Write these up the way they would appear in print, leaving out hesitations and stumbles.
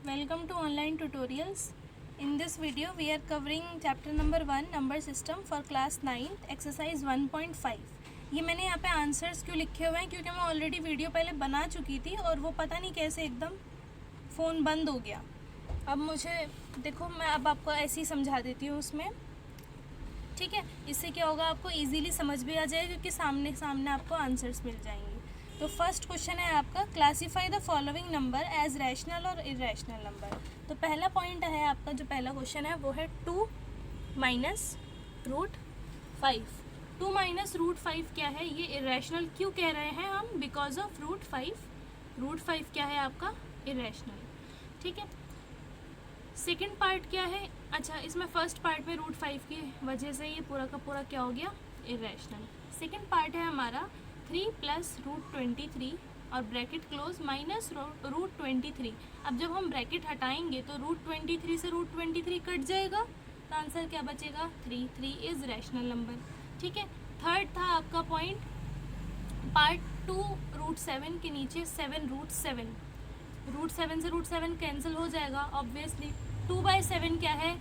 Welcome to online tutorials. In this video we are covering chapter number 1 number system for class 9 exercise 1.5. ये मैंने यहाँ पे answers क्यों लिखे हुए हैं क्योंकि मैं ऑलरेडी वीडियो पहले बना चुकी थी और वो पता नहीं कैसे एकदम फ़ोन बंद हो गया। अब मुझे देखो मैं अब आपको ऐसे ही समझा देती हूँ उसमें, ठीक है। इससे क्या होगा, आपको इजीली समझ भी आ जाएगा क्योंकि सामने सामने आपको आंसर्स मिल जाएंगे। तो फर्स्ट क्वेश्चन है आपका, classify the following number as rational और इरेशनल नंबर। तो पहला पॉइंट है आपका, जो पहला क्वेश्चन है वो है 2 माइनस रूट 5। 2 माइनस रूट 5 क्या है, ये इरेशनल क्यों कह रहे हैं हम, बिकॉज ऑफ रूट 5। रूट 5 क्या है आपका, इरेशनल, ठीक है। सेकेंड पार्ट क्या है, अच्छा इसमें फर्स्ट पार्ट में रूट 5 की वजह से ये पूरा का पूरा क्या हो गया, इरेशनल। सेकेंड पार्ट है हमारा 3 प्लस रूट 23 और ब्रैकेट क्लोज माइनस रूट 23। अब जब हम ब्रैकेट हटाएंगे तो रूट 23 से रूट 23 कट जाएगा, तो आंसर क्या बचेगा, 3। 3 इज़ रैशनल नंबर, ठीक है। थर्ड था आपका पॉइंट, पार्ट 2 रूट 7 के नीचे 7 रूट 7। रूट 7 से रूट 7 कैंसिल हो जाएगा ऑब्वियसली। 2/7 क्या है,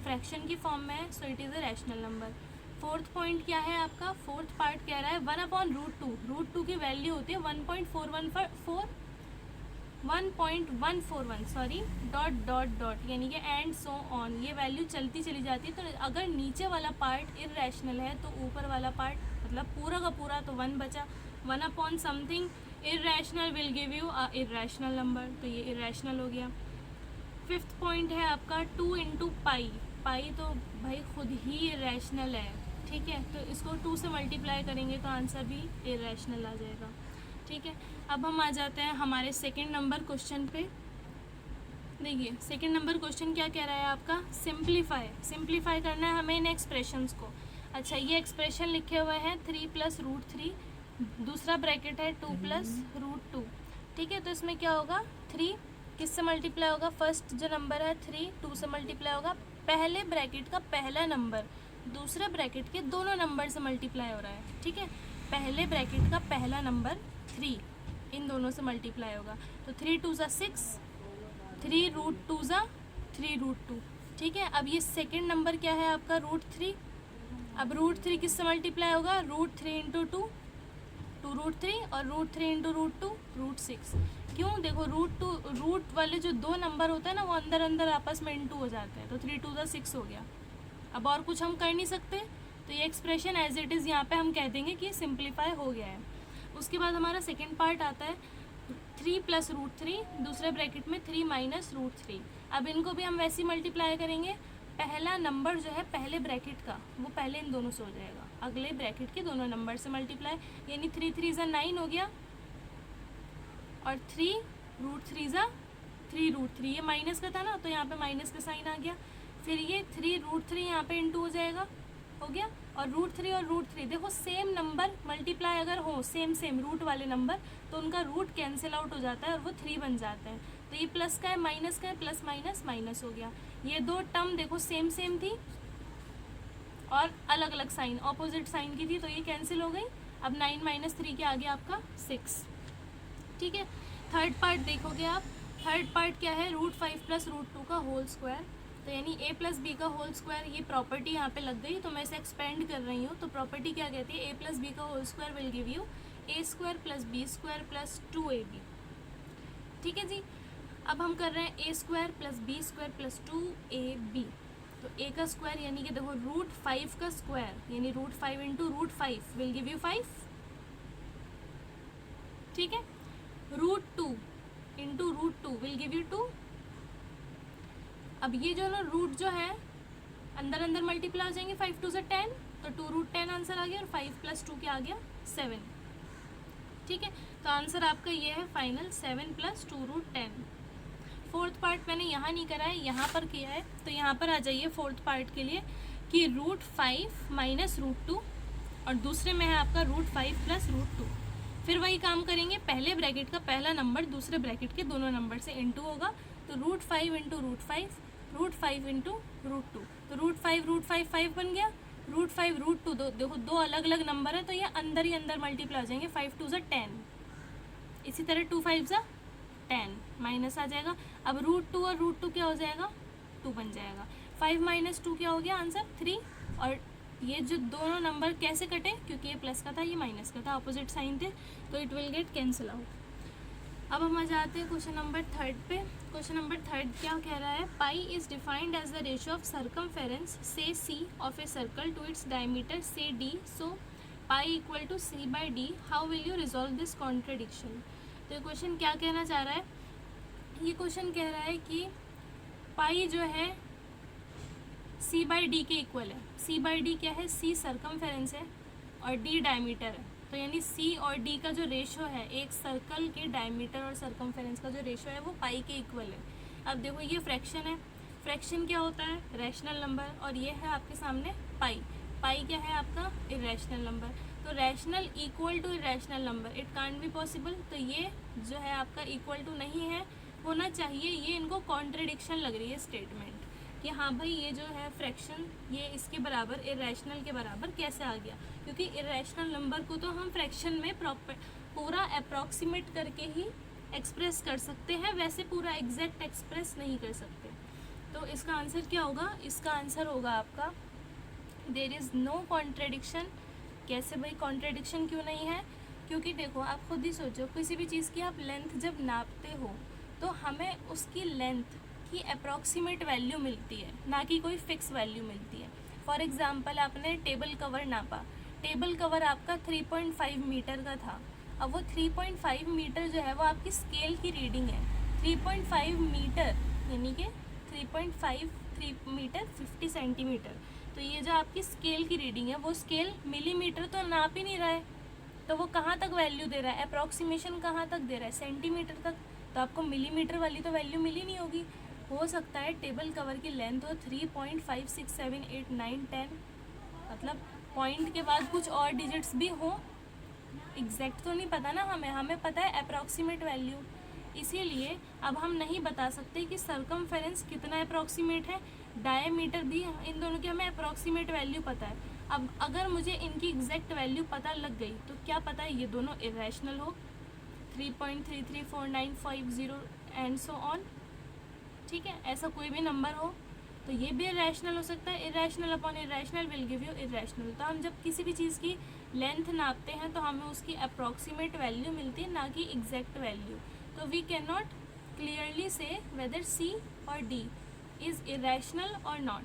फ्रैक्शन की फॉर्म में है, so it is a rational number. Fourth point क्या है आपका, फोर्थ पार्ट कह रहा है 1/√2। रूट 2 की वैल्यू होती है 1.141 सॉरी डॉट डॉट डॉट, यानी कि एंड सो ऑन, ये वैल्यू चलती चली जाती है। तो अगर नीचे वाला पार्ट इरेशनल है तो ऊपर वाला पार्ट मतलब पूरा का पूरा तो 1 बचा। 1/समथिंग irrational will give you a irrational number, तो ये इरेशनल हो गया। फिफ्थ पॉइंट है आपका 2 इंटू पाई। पाई तो भाई खुद ही इरेशनल है, ठीक है, तो इसको 2 से मल्टीप्लाई करेंगे तो आंसर भी इरेशनल आ जाएगा, ठीक है। अब हम आ जाते हैं हमारे सेकंड नंबर क्वेश्चन पे। देखिए सेकंड नंबर क्वेश्चन क्या कह रहा है आपका, सिंप्लीफाई करना है हमें इन एक्सप्रेशंस को। अच्छा ये एक्सप्रेशन लिखे हुए हैं 3 प्लस रूट 3, दूसरा ब्रैकेट है 2 प्लस रूट 2, ठीक है। तो इसमें क्या होगा, 3 किससे मल्टीप्लाई होगा, फर्स्ट जो नंबर है 3 2 से मल्टीप्लाई होगा। पहले ब्रैकेट का पहला नंबर दूसरे ब्रैकेट के दोनों नंबर से मल्टीप्लाई हो रहा है, ठीक है। पहले ब्रैकेट का पहला नंबर 3 इन दोनों से मल्टीप्लाई होगा, तो 3 2 ज़ा 6, 3 रूट 2 ज़ा 3 रूट 2, ठीक है। अब ये सेकेंड नंबर क्या है आपका, रूट 3। अब रूट 3 किससे मल्टीप्लाई होगा, रूट 3 इंटू 2 रूट 3 और रूट 3 इंटू रूट 2 रूट 6। क्यों, देखो रूट वाले जो दो नंबर होते हैं ना वो अंदर अंदर आपस में इंटू हो जाते हैं, तो 3 2 ज़ा 6 हो गया। अब और कुछ हम कर नहीं सकते, तो ये एक्सप्रेशन एज इट इज़ यहाँ पे हम कह देंगे कि सिंप्लीफाई हो गया है। उसके बाद हमारा सेकेंड पार्ट आता है 3 प्लस रूट 3, दूसरे ब्रैकेट में 3 माइनस रूट 3। अब इनको भी हम वैसे ही मल्टीप्लाई करेंगे, पहला नंबर जो है पहले ब्रैकेट का वो पहले इन दोनों से हो जाएगा, अगले ब्रैकेट के दोनों नंबर से मल्टीप्लाई, यानी 3 3 ज़ा 9 हो गया और 3 रूट 3 ज़ा 3 रूट 3, ये माइनस का था ना तो यहाँ पे माइनस का साइन आ गया। फिर ये 3 रूट 3 यहाँ पे इंटू हो जाएगा, हो गया। और रूट 3 और रूट 3 देखो सेम नंबर मल्टीप्लाई अगर हो सेम रूट वाले नंबर तो उनका रूट कैंसिल आउट हो जाता है और वो 3 बन जाते हैं। तो ये प्लस का है माइनस का है, प्लस माइनस माइनस हो गया। ये दो टर्म देखो सेम थी और अलग अलग साइन ऑपोजिट साइन की थी, तो ये कैंसिल हो गई। अब 9 माइनस 3 के आगे आपका 6, ठीक है। थर्ड पार्ट देखोगे आप, थर्ड पार्ट क्या है, रूट 5 प्लस रूट 2 का होल स्क्वायर, तो यानी a प्लस बी का होल स्क्वायर। ये प्रॉपर्टी यहाँ पे लग गई तो मैं इसे एक्सपेंड कर रही हूँ। तो प्रॉपर्टी क्या कहती है, a प्लस बी का whole square will give you a square plus B square plus 2ab, ठीक है जी। अब हम कर रहे हैं a square plus B square plus 2ab, तो a का स्क्वायर यानी कि देखो रूट 5 का स्क्वायर यानी root 5 into root 5 will give you 5, ठीक है। Root 2 into root 2 will give you 2। अब ये जो ना रूट जो है अंदर अंदर मल्टीप्लाई हो जाएंगे, 5 2 से 10, तो 2 रूट 10 आंसर आ गया और 5 प्लस 2 क्या आ गया 7, ठीक है। तो आंसर आपका ये है final 7 plus 2 root 10। Fourth part मैंने यहाँ नहीं करा है, यहाँ पर किया है, तो यहाँ पर आ जाइए फोर्थ पार्ट के लिए कि रूट 5 माइनस रूट 2 और दूसरे में है आपका रूट 5 प्लस रूट 2। फिर वही काम करेंगे, पहले ब्रैकेट का पहला नंबर दूसरे ब्रैकेट के दोनों नंबर से इंटू होगा, तो root 5 into root 5 root 5 into root 2, तो रूट 5 5 बन गया, रूट 5 रूट 2 देखो दो अलग अलग नंबर है तो ये अंदर ही अंदर मल्टीप्लाई हो जाएंगे, 5 2 ज़ा 10, इसी तरह 2 5 ज़ा 10 माइनस आ जाएगा। अब √2 और √2 क्या हो जाएगा, 2 बन जाएगा। 5 माइनस 2 क्या हो गया आंसर 3। और ये जो दोनों नंबर कैसे कटे, क्योंकि ये प्लस का था ये माइनस का था, अपोजिट साइन थे, तो it will get cancel out. अब हम आ जाते हैं क्वेश्चन नंबर 3 पे। क्वेश्चन नंबर 3 क्या कह रहा है, pi is defined as the ratio of circumference say C of a circle to its diameter say D, so pi equal to C by D, how will you resolve this contradiction. तो ये question क्या कहना चाह रहा है, ये question कह रहा है कि पाई जो है सी बाई डी के इक्वल है। सी बाई डी क्या है, सी सर्कमफेरेंस है और डी डायमीटर है, तो यानी सी और डी का जो रेशो है, एक सर्कल के डायमीटर और सर्कमफेरेंस का जो रेशो है वो पाई के इक्वल है। अब देखो ये फ्रैक्शन है, फ्रैक्शन क्या होता है, रैशनल नंबर, और ये है आपके सामने पाई। पाई क्या है आपका, इरेशनल नंबर। तो rational equal to irrational number, it can't be possible. तो ये जो है आपका इक्वल टू नहीं है, होना चाहिए। ये इनको कॉन्ट्रडिक्शन लग रही है स्टेटमेंट कि हाँ भाई ये जो है फ्रैक्शन ये इसके बराबर, इरेशनल के बराबर कैसे आ गया, क्योंकि इरेशनल नंबर को तो हम फ्रैक्शन में पूरा अप्रॉक्सीमेट करके ही एक्सप्रेस कर सकते हैं, वैसे पूरा एग्जैक्ट एक्सप्रेस नहीं कर सकते। तो इसका आंसर क्या होगा, इसका आंसर होगा आपका देयर इज़ नो कॉन्ट्रडिक्शन। कैसे भाई कॉन्ट्रडिक्शन क्यों नहीं है, क्योंकि देखो आप खुद ही सोचो, किसी भी चीज़ की आप लेंथ जब नापते हो तो हमें उसकी लेंथ की अप्रॉक्सीमेट वैल्यू मिलती है, ना कि कोई फिक्स वैल्यू मिलती है। फॉर एग्जांपल आपने टेबल कवर नापा, टेबल कवर आपका 3.5 मीटर का था। अब वो 3.5 मीटर जो है वो आपकी स्केल की रीडिंग है। 3.5 मीटर यानी कि 3 मीटर 50 सेंटीमीटर, तो ये जो आपकी स्केल की रीडिंग है वो स्केल मिलीमीटर तो नाप ही नहीं रहा है, तो वो कहाँ तक वैल्यू दे रहा है, अप्रॉक्सीमेशन कहाँ तक दे रहा है, सेंटीमीटर तक। तो आपको मिलीमीटर वाली तो वैल्यू मिली नहीं होगी। हो सकता है टेबल कवर की लेंथ हो 3.5, 6, 7, 8, 9, 10, मतलब पॉइंट के बाद कुछ और डिजिट्स भी हो। एग्जैक्ट तो नहीं पता ना हमें पता है अप्रॉक्सीमेट वैल्यू। इसीलिए अब हम नहीं बता सकते कि सर्कमफेरेंस कितना अप्रॉक्सीमेट है, डायमीटर भी, इन दोनों की हमें अप्रॉक्सीमेट वैल्यू पता है। अब अगर मुझे इनकी एग्जैक्ट वैल्यू पता लग गई तो क्या पता है ये दोनों इरेशनल हो, 3.33495 एंड सो ऑन, ठीक है, ऐसा कोई भी नंबर हो तो ये भी इरेशनल हो सकता है। Irrational upon irrational will give you irrational. तो हम जब किसी भी चीज़ की लेंथ नापते हैं तो हमें उसकी अप्रॉक्सीमेट वैल्यू मिलती है, ना कि एग्जैक्ट वैल्यू। तो we can not clearly say whether C और डी इज़ इरेशनल और नॉट।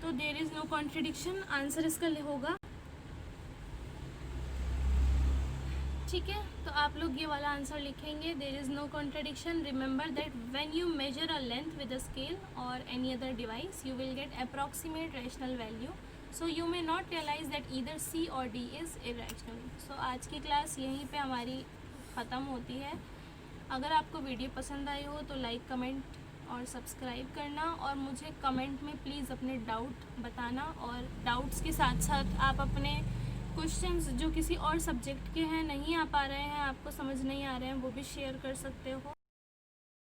तो there is no contradiction, answer इसका होगा, ठीक है। तो आप लोग ये वाला आंसर लिखेंगे, there is no contradiction. Remember that when you measure a length with a scale or any other device you will get approximate rational value, so you may not realise that either C और D is irrational. सो आज की class यहीं पे हमारी ख़त्म होती है। अगर आपको वीडियो पसंद आई हो तो लाइक, कमेंट और सब्सक्राइब करना, और मुझे कमेंट में प्लीज़ अपने डाउट बताना, और डाउट्स के साथ साथ आप अपने क्वेश्चंस जो किसी और सब्जेक्ट के हैं, नहीं आ पा रहे हैं, आपको समझ नहीं आ रहे हैं, वो भी शेयर कर सकते हो।